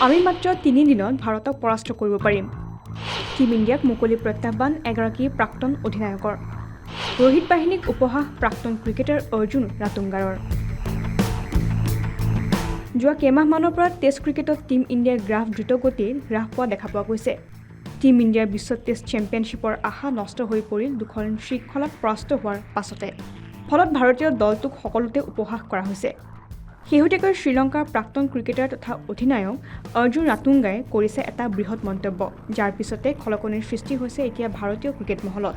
আমি মাত্ৰ 3 দিনত ভাৰতক পৰাস্ত কৰিব পাৰিম। টিম ইণ্ডিয়াক মুকলি প্ৰত্যাহ্বান এগৰাকী প্ৰাক্তন অধিনায়কৰ। ৰোহিত বাহিনীক উপহাস প্ৰাক্তন ক্ৰিকেটাৰ অৰ্জুন ৰাতুংগাৰৰ। যোৱা কেইমাহমানৰ পৰা টেষ্ট ক্ৰিকেটত টিম ইণ্ডিয়াৰ গ্ৰাফ দ্ৰুতগতিত হ্ৰাস পোৱা দেখা পোৱা গৈছে। টিম ইণ্ডিয়াৰ বিশ্ব টেষ্ট চেম্পিয়নশ্বিপৰ আশা নষ্ট হৈ পৰিল দুখন শৃংখলাত পৰাস্ত হোৱাৰ পাছতে। ফলত ভাৰতীয় দলটোক সকলোতে উপহাস কৰা হৈছে। শেহতীয়াকৈ শ্ৰীলংকাৰ প্ৰাক্তন ক্ৰিকেটাৰ তথা অধিনায়ক অৰ্জুন ৰাতুংগাই কৰিছে এটা বৃহৎ মন্তব্য, যাৰ পিছতে খলকনিৰ সৃষ্টি হৈছে এতিয়া ভাৰতীয় ক্ৰিকেট মহলত।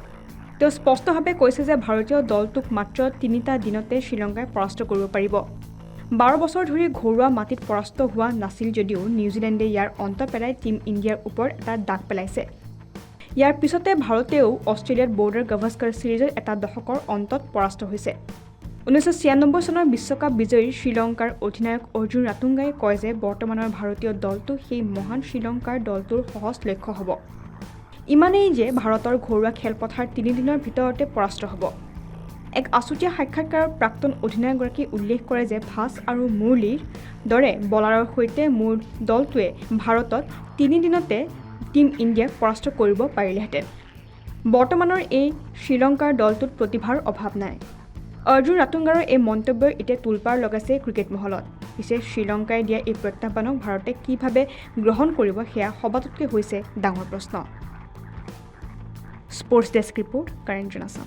তেওঁ স্পষ্টভাৱে কৈছে যে ভাৰতীয় দলটোক মাত্ৰ 3টা দিনতে শ্ৰীলংকাই পৰাস্ত কৰিব পাৰিব। 12 বছৰ ধৰি ঘৰুৱা মাটিত পৰাস্ত হোৱা নাছিল যদিও নিউজিলেণ্ডে ইয়াৰ অন্ত পেলাই টিম ইণ্ডিয়াৰ ওপৰত এটা দাগ পেলাইছে। ইয়াৰ পিছতে ভাৰতেও অষ্ট্ৰেলিয়াত বৰ্ডাৰ গাভাস্কৰ ছিৰিজত এটা দশকৰ অন্তত পৰাস্ত হৈছে। 1996 চনৰ বিশ্বকাপ বিজয়ী শ্ৰীলংকাৰ অধিনায়ক অৰ্জুন ৰাতুংগাই কয় যে বৰ্তমানৰ ভাৰতীয় দলটো সেই মহান শ্ৰীলংকাৰ দলটোৰ সহজ লক্ষ্য হ'ব। ইমানেই যে ভাৰতৰ ঘৰুৱা খেলপথাৰ 3 দিনৰ ভিতৰতে পৰাস্ত হ'ব। এক আছুতীয়া সাক্ষাৎকাৰত প্ৰাক্তন অধিনায়কগৰাকীয়ে উল্লেখ কৰে যে ভাছ আৰু মুৰলীৰ দৰে বলাৰৰ সৈতে মোৰ দলটোৱে ভাৰতত 3 দিনতে টিম ইণ্ডিয়াক পৰাস্ত কৰিব পাৰিলেহেঁতেন। বৰ্তমানৰ এই শ্ৰীলংকাৰ দলটোত প্ৰতিভাৰ অভাৱ নাই। অৰ্জুন ৰাতুংগাৰৰ এই মন্তব্যই এতিয়া তোলপাৰ লগাইছে ক্ৰিকেট মহলত। পিছে শ্ৰীলংকাই দিয়া এই প্ৰত্যাহ্বানক ভাৰতে কিভাৱে গ্ৰহণ কৰিব সেয়া সবাতোতকৈ হৈছে ডাঙৰ প্ৰশ্ন। স্পৰ্টছ ডেস্ক ৰিপৰ্ট, কাৰেণ্ট জনাছন।